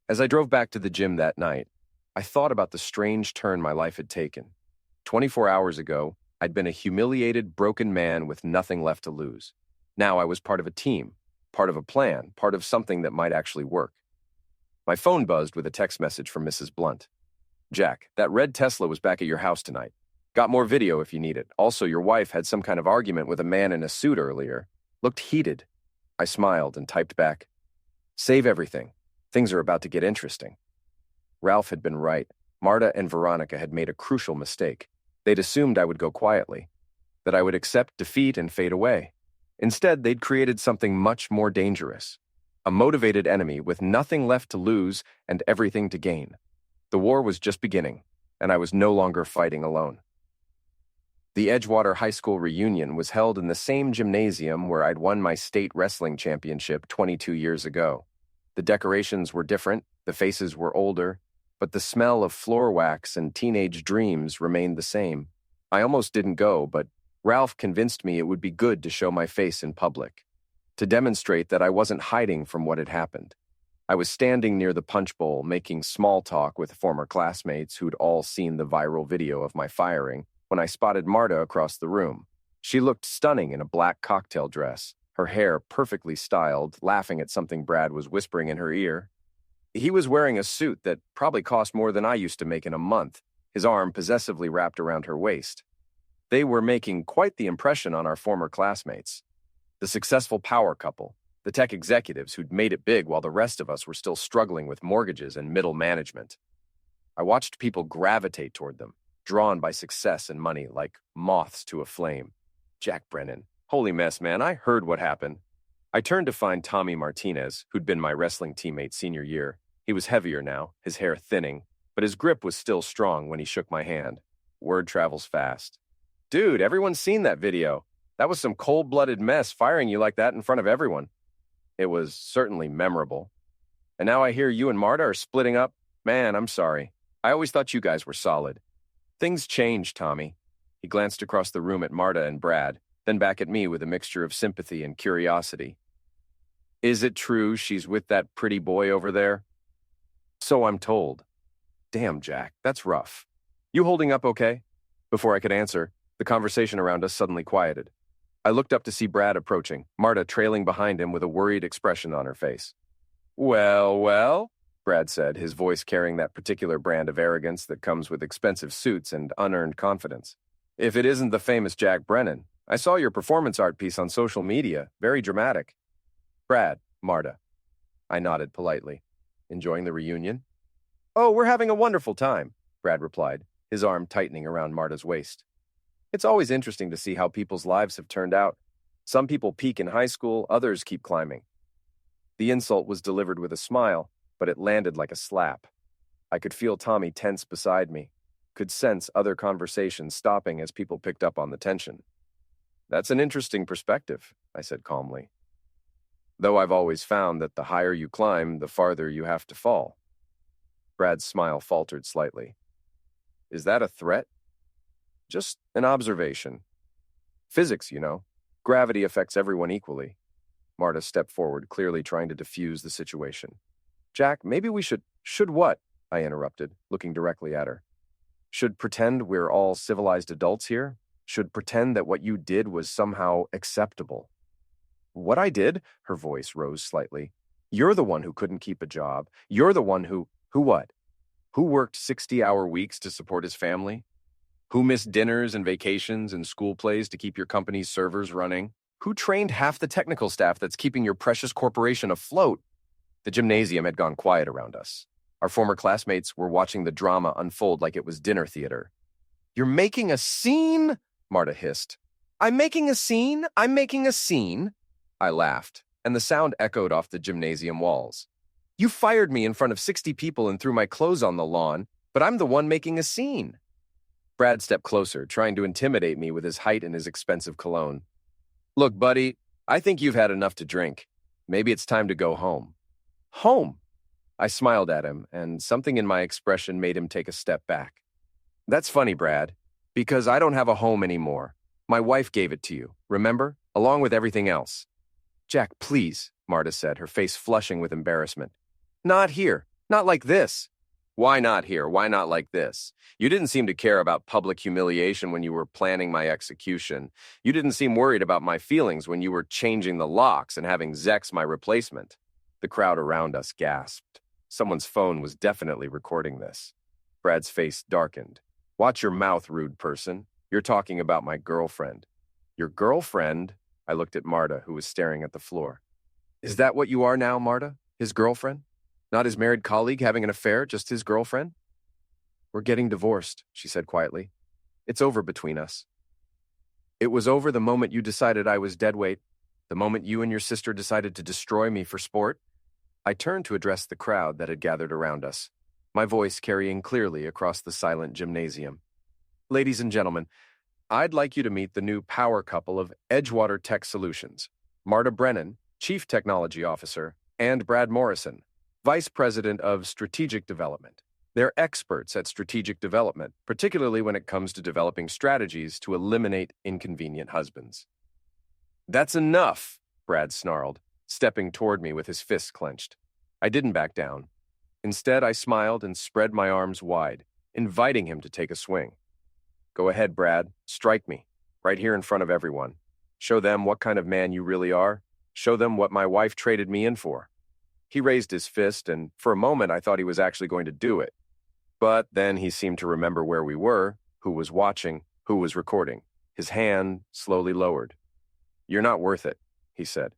As I drove back to the gym that night, I thought about the strange turn my life had taken. 24 hours ago, I'd been a humiliated, broken man with nothing left to lose. Now I was part of a team, part of a plan, part of something that might actually work. My phone buzzed with a text message from Mrs. Blunt. Jack, that red Tesla was back at your house tonight. Got more video if you need it. Also, your wife had some kind of argument with a man in a suit earlier. Looked heated. I smiled and typed back, Save everything. Things are about to get interesting. Ralph had been right. Marta and Veronica had made a crucial mistake. They'd assumed I would go quietly, that I would accept defeat and fade away. Instead, they'd created something much more dangerous. A motivated enemy with nothing left to lose and everything to gain. The war was just beginning, and I was no longer fighting alone. The Edgewater High School reunion was held in the same gymnasium where I'd won my state wrestling championship 22 years ago. The decorations were different, the faces were older, but the smell of floor wax and teenage dreams remained the same. I almost didn't go, but Ralph convinced me it would be good to show my face in public, to demonstrate that I wasn't hiding from what had happened. I was standing near the punch bowl, making small talk with former classmates who'd all seen the viral video of my firing, when I spotted Marta across the room. She looked stunning in a black cocktail dress, her hair perfectly styled, laughing at something Brad was whispering in her ear. He was wearing a suit that probably cost more than I used to make in a month, his arm possessively wrapped around her waist. They were making quite the impression on our former classmates. The successful power couple, the tech executives who'd made it big while the rest of us were still struggling with mortgages and middle management. I watched people gravitate toward them, drawn by success and money like moths to a flame. Jack Brennan. Holy mess, man, I heard what happened. I turned to find Tommy Martinez, who'd been my wrestling teammate senior year. He was heavier now, his hair thinning, but his grip was still strong when he shook my hand. Word travels fast. Dude, everyone's seen that video. That was some cold-blooded mess firing you like that in front of everyone. It was certainly memorable. And now I hear you and Marta are splitting up. Man, I'm sorry. I always thought you guys were solid. Things change, Tommy. He glanced across the room at Marta and Brad, then back at me with a mixture of sympathy and curiosity. Is it true she's with that pretty boy over there? So I'm told. Damn, Jack, that's rough. You holding up okay? Before I could answer, the conversation around us suddenly quieted. I looked up to see Brad approaching, Marta trailing behind him with a worried expression on her face. Well, well, Brad said, his voice carrying that particular brand of arrogance that comes with expensive suits and unearned confidence. If it isn't the famous Jack Brennan, I saw your performance art piece on social media. Very dramatic. Brad, Marta. I nodded politely. Enjoying the reunion? Oh, we're having a wonderful time, Brad replied, his arm tightening around Marta's waist. It's always interesting to see how people's lives have turned out. Some people peak in high school, others keep climbing. The insult was delivered with a smile, but it landed like a slap. I could feel Tommy tense beside me, could sense other conversations stopping as people picked up on the tension. That's an interesting perspective, I said calmly. Though I've always found that the higher you climb, the farther you have to fall. Brad's smile faltered slightly. Is that a threat? Just an observation. Physics, you know. Gravity affects everyone equally. Marta stepped forward, clearly trying to diffuse the situation. Jack, maybe we should... Should what? I interrupted, looking directly at her. Should pretend we're all civilized adults here? Should pretend that what you did was somehow acceptable? What I did? Her voice rose slightly. You're the one who couldn't keep a job. You're the one who... Who what? Who worked 60-hour weeks to support his family? Who missed dinners and vacations and school plays to keep your company's servers running? Who trained half the technical staff that's keeping your precious corporation afloat? The gymnasium had gone quiet around us. Our former classmates were watching the drama unfold like it was dinner theater. You're making a scene? Marta hissed. I'm making a scene? I'm making a scene? I laughed, and the sound echoed off the gymnasium walls. You fired me in front of 60 people and threw my clothes on the lawn, but I'm the one making a scene. Brad stepped closer, trying to intimidate me with his height and his expensive cologne. Look, buddy, I think you've had enough to drink. Maybe it's time to go home. Home? I smiled at him, and something in my expression made him take a step back. That's funny, Brad, because I don't have a home anymore. My wife gave it to you, remember? Along with everything else. Jack, please, Marta said, her face flushing with embarrassment. Not here. Not like this. Why not here? Why not like this? You didn't seem to care about public humiliation when you were planning my execution. You didn't seem worried about my feelings when you were changing the locks and having Zex my replacement. The crowd around us gasped. Someone's phone was definitely recording this. Brad's face darkened. Watch your mouth, rude person. You're talking about my girlfriend. Your girlfriend? I looked at Marta, who was staring at the floor. Is that what you are now, Marta? His girlfriend? Not his married colleague having an affair, just his girlfriend? We're getting divorced, she said quietly. It's over between us. It was over the moment you decided I was deadweight, the moment you and your sister decided to destroy me for sport. I turned to address the crowd that had gathered around us, my voice carrying clearly across the silent gymnasium. Ladies and gentlemen, I'd like you to meet the new power couple of Edgewater Tech Solutions, Marta Brennan, Chief Technology Officer, and Brad Morrison, Vice President of Strategic Development. They're experts at strategic development, particularly when it comes to developing strategies to eliminate inconvenient husbands. That's enough, Brad snarled, stepping toward me with his fists clenched. I didn't back down. Instead, I smiled and spread my arms wide, inviting him to take a swing. Go ahead, Brad. Strike me, right here in front of everyone. Show them what kind of man you really are. Show them what my wife traded me in for. He raised his fist, and for a moment I thought he was actually going to do it. But then he seemed to remember where we were, who was watching, who was recording. His hand slowly lowered. You're not worth it, he said.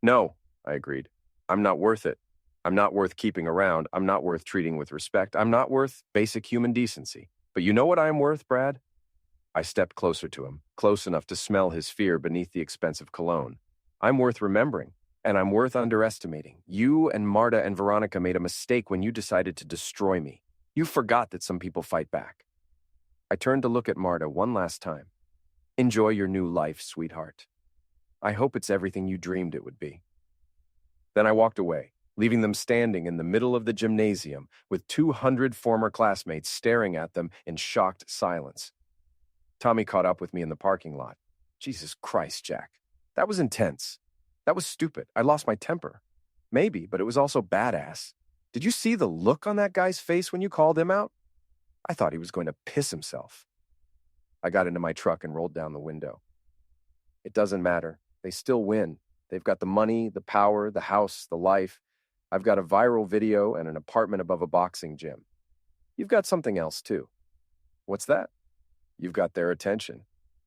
No, I agreed. I'm not worth it. I'm not worth keeping around. I'm not worth treating with respect. I'm not worth basic human decency. But you know what I am worth, Brad? I stepped closer to him, close enough to smell his fear beneath the expensive cologne. I'm worth remembering. And I'm worth underestimating. You and Marta and Veronica made a mistake when you decided to destroy me. You forgot that some people fight back. I turned to look at Marta one last time. Enjoy your new life, sweetheart. I hope it's everything you dreamed it would be. Then I walked away, leaving them standing in the middle of the gymnasium with 200 former classmates staring at them in shocked silence. Tommy caught up with me in the parking lot. Jesus Christ, Jack. That was intense. That was stupid. I lost my temper. Maybe, but it was also badass. Did you see the look on that guy's face when you called him out? I thought he was going to piss himself. I got into my truck and rolled down the window. It doesn't matter. They still win. They've got the money, the power, the house, the life. I've got a viral video and an apartment above a boxing gym. You've got something else, too. What's that? You've got their attention.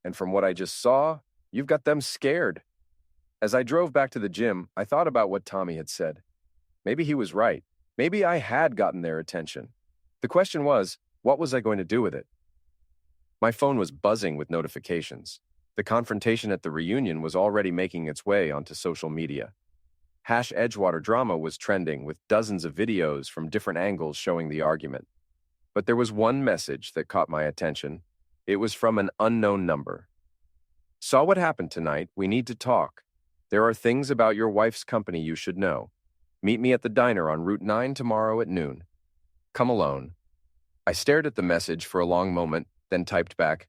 And from what I just saw, you've got them scared. As I drove back to the gym, I thought about what Tommy had said. Maybe he was right. Maybe I had gotten their attention. The question was, what was I going to do with it? My phone was buzzing with notifications. The confrontation at the reunion was already making its way onto social media. #Edgewater drama was trending with dozens of videos from different angles showing the argument. But there was one message that caught my attention. It was from an unknown number. Saw what happened tonight. We need to talk. There are things about your wife's company you should know. Meet me at the diner on Route 9 tomorrow at noon. Come alone. I stared at the message for a long moment, then typed back,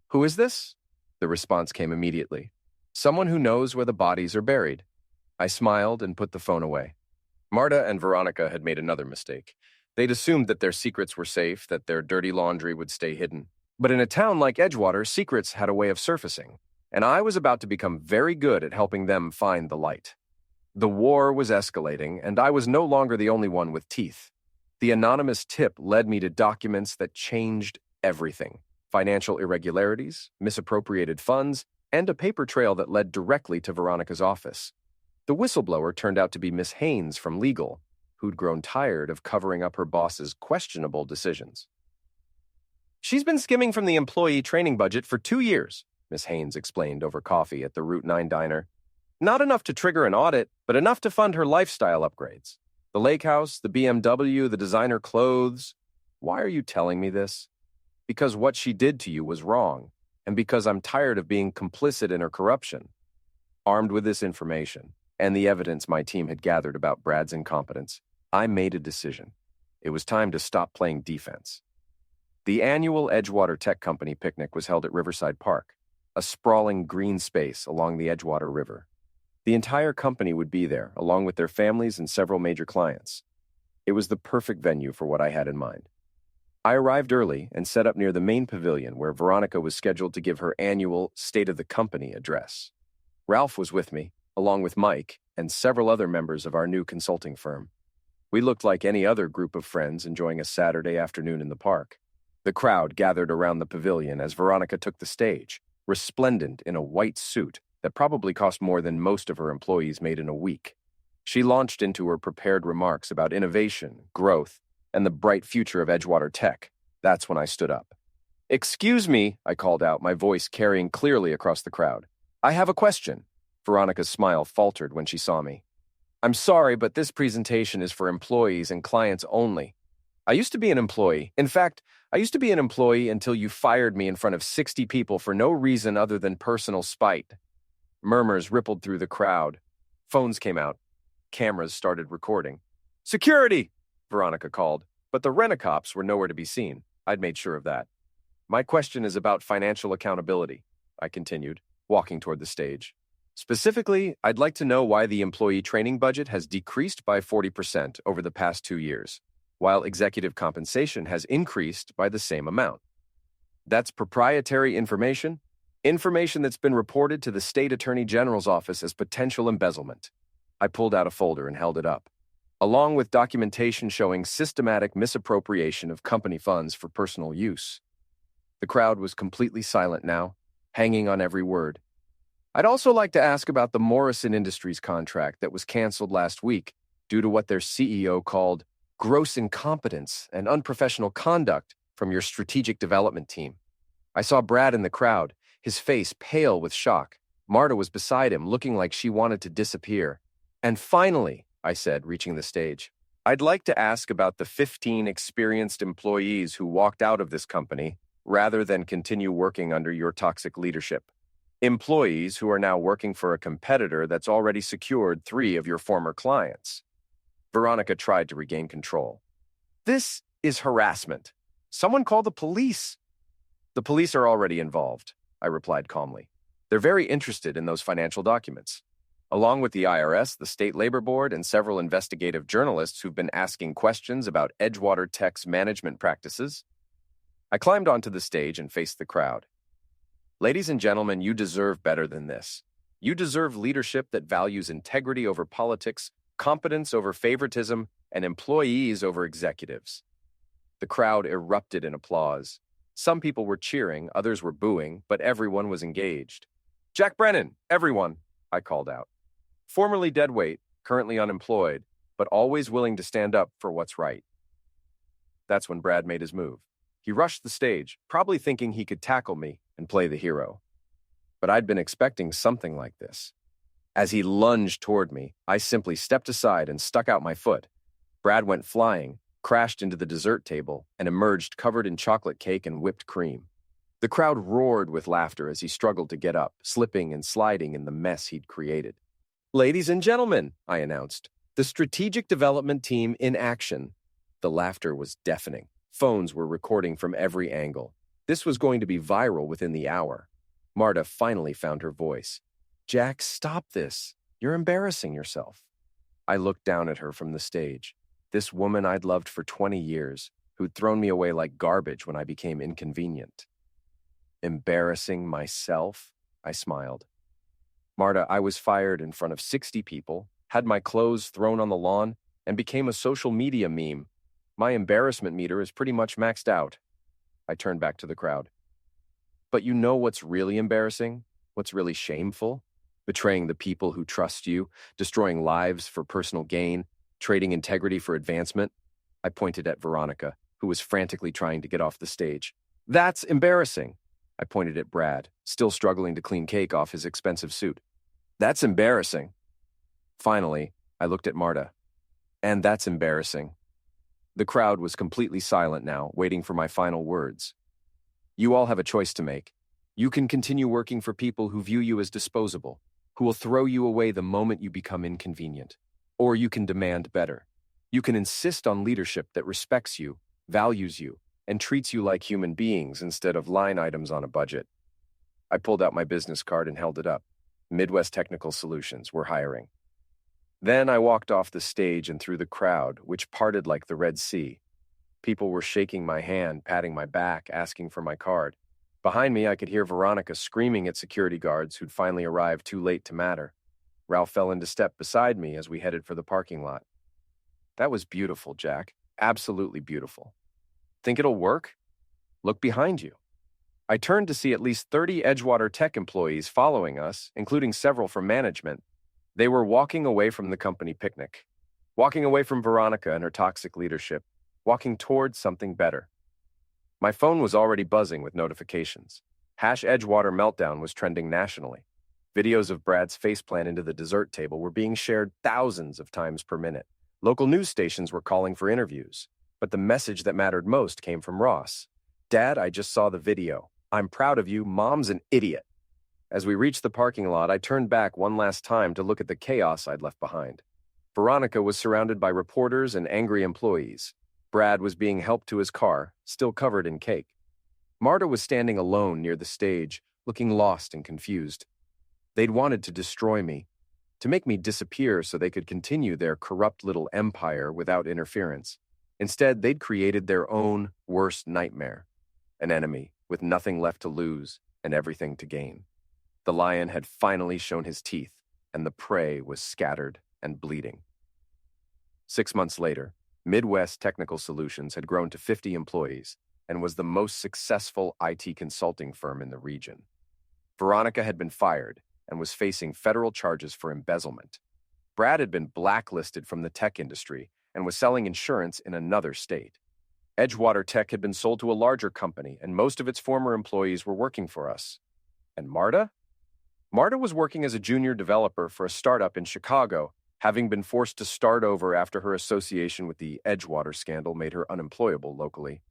"Who is this?" The response came immediately. "Someone who knows where the bodies are buried." I smiled and put the phone away. Marta and Veronica had made another mistake. They'd assumed that their secrets were safe, that their dirty laundry would stay hidden. But in a town like Edgewater, secrets had a way of surfacing, and I was about to become very good at helping them find the light. The war was escalating, and I was no longer the only one with teeth. The anonymous tip led me to documents that changed everything: financial irregularities, misappropriated funds, and a paper trail that led directly to Veronica's office. The whistleblower turned out to be Miss Haynes from legal, who'd grown tired of covering up her boss's questionable decisions. "She's been skimming from the employee training budget for 2 years," Miss Haynes explained over coffee at the Route 9 diner. "Not enough to trigger an audit, but enough to fund her lifestyle upgrades. The lake house, the BMW, the designer clothes. Why are you telling me this? Because what she did to you was wrong, and because I'm tired of being complicit in her corruption." Armed with this information, and the evidence my team had gathered about Brad's incompetence, I made a decision. It was time to stop playing defense. The annual Edgewater Tech Company picnic was held at Riverside Park, a sprawling green space along the Edgewater River. The entire company would be there, along with their families and several major clients. It was the perfect venue for what I had in mind. I arrived early and set up near the main pavilion where Veronica was scheduled to give her annual State of the Company address. Ralph was with me, along with Mike and several other members of our new consulting firm. We looked like any other group of friends enjoying a Saturday afternoon in the park. The crowd gathered around the pavilion as Veronica took the stage, resplendent in a white suit that probably cost more than most of her employees made in a week. She launched into her prepared remarks about innovation, growth, and the bright future of Edgewater Tech. That's when I stood up. "Excuse me," I called out, my voice carrying clearly across the crowd. "I have a question." Veronica's smile faltered when she saw me. "I'm sorry, but this presentation is for employees and clients only. I used to be an employee. In fact, I used to be an employee until you fired me in front of 60 people for no reason other than personal spite." Murmurs rippled through the crowd. Phones came out. Cameras started recording. "Security!" Veronica called, but the rent-a-cops were nowhere to be seen. I'd made sure of that. "My question is about financial accountability," I continued, walking toward the stage. "Specifically, I'd like to know why the employee training budget has decreased by 40% over the past 2 years, while executive compensation has increased by the same amount. That's proprietary information, information that's been reported to the State Attorney General's office as potential embezzlement." I pulled out a folder and held it up, along with documentation showing systematic misappropriation of company funds for personal use. The crowd was completely silent now, hanging on every word. "I'd also like to ask about the Morrison Industries contract that was canceled last week due to what their CEO called gross incompetence and unprofessional conduct from your strategic development team." I saw Brad in the crowd, his face pale with shock. Marta was beside him, looking like she wanted to disappear. "And finally," I said, reaching the stage, "I'd like to ask about the 15 experienced employees who walked out of this company rather than continue working under your toxic leadership. Employees who are now working for a competitor that's already secured 3 of your former clients." Veronica tried to regain control. This is harassment. Someone call the police. The police are already involved, I replied calmly. They're very interested in those financial documents. Along with the IRS, the State Labor Board, and several investigative journalists who've been asking questions about Edgewater Tech's management practices. I climbed onto the stage and faced the crowd. Ladies and gentlemen, you deserve better than this. You deserve leadership that values integrity over politics, competence over favoritism, and employees over executives. The crowd erupted in applause. Some people were cheering, others were booing, but everyone was engaged. Jack Brennan, everyone, I called out. Formerly deadweight, currently unemployed, but always willing to stand up for what's right. That's when Brad made his move. He rushed the stage, probably thinking he could tackle me and play the hero. But I'd been expecting something like this. As he lunged toward me, I simply stepped aside and stuck out my foot. Brad went flying, crashed into the dessert table, and emerged covered in chocolate cake and whipped cream. The crowd roared with laughter as he struggled to get up, slipping and sliding in the mess he'd created. Ladies and gentlemen, I announced, the strategic development team in action. The laughter was deafening. Phones were recording from every angle. This was going to be viral within the hour. Marta finally found her voice. Jack, stop this. You're embarrassing yourself. I looked down at her from the stage. This woman I'd loved for 20 years, who'd thrown me away like garbage when I became inconvenient. Embarrassing myself? I smiled. Marta, I was fired in front of 60 people, had my clothes thrown on the lawn, and became a social media meme. My embarrassment meter is pretty much maxed out. I turned back to the crowd. But you know what's really embarrassing? What's really shameful? Betraying the people who trust you, destroying lives for personal gain, trading integrity for advancement. I pointed at Veronica, who was frantically trying to get off the stage. That's embarrassing. I pointed at Brad, still struggling to clean cake off his expensive suit. That's embarrassing. Finally, I looked at Marta. And that's embarrassing. The crowd was completely silent now, waiting for my final words. You all have a choice to make. You can continue working for people who view you as disposable, who will throw you away the moment you become inconvenient. Or you can demand better. You can insist on leadership that respects you, values you, and treats you like human beings instead of line items on a budget. I pulled out my business card and held it up. Midwest Technical Solutions, we're hiring. Then I walked off the stage and through the crowd, which parted like the Red Sea. People were shaking my hand, patting my back, asking for my card. Behind me, I could hear Veronica screaming at security guards who'd finally arrived too late to matter. Ralph fell into step beside me as we headed for the parking lot. That was beautiful, Jack. Absolutely beautiful. Think it'll work? Look behind you. I turned to see at least 30 Edgewater Tech employees following us, including several from management. They were walking away from the company picnic, walking away from Veronica and her toxic leadership, walking towards something better. My phone was already buzzing with notifications. #Edgewater Meltdown was trending nationally. Videos of Brad's faceplant into the dessert table were being shared thousands of times per minute. Local news stations were calling for interviews. But the message that mattered most came from Ross. Dad, I just saw the video. I'm proud of you. Mom's an idiot. As we reached the parking lot, I turned back one last time to look at the chaos I'd left behind. Veronica was surrounded by reporters and angry employees. Brad was being helped to his car, still covered in cake. Marta was standing alone near the stage, looking lost and confused. They'd wanted to destroy me, to make me disappear so they could continue their corrupt little empire without interference. Instead, they'd created their own worst nightmare, an enemy with nothing left to lose and everything to gain. The lion had finally shown his teeth, and the prey was scattered and bleeding. 6 months later, Midwest Technical Solutions had grown to 50 employees and was the most successful IT consulting firm in the region. Veronica had been fired and was facing federal charges for embezzlement. Brad had been blacklisted from the tech industry and was selling insurance in another state. Edgewater Tech had been sold to a larger company, and most of its former employees were working for us. And Marta? Marta was working as a junior developer for a startup in Chicago, having been forced to start over after her association with the Edgewater scandal made her unemployable locally.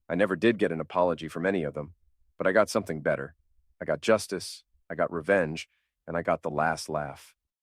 I never did get an apology from any of them, but I got something better. I got justice, I got revenge, and I got the last laugh.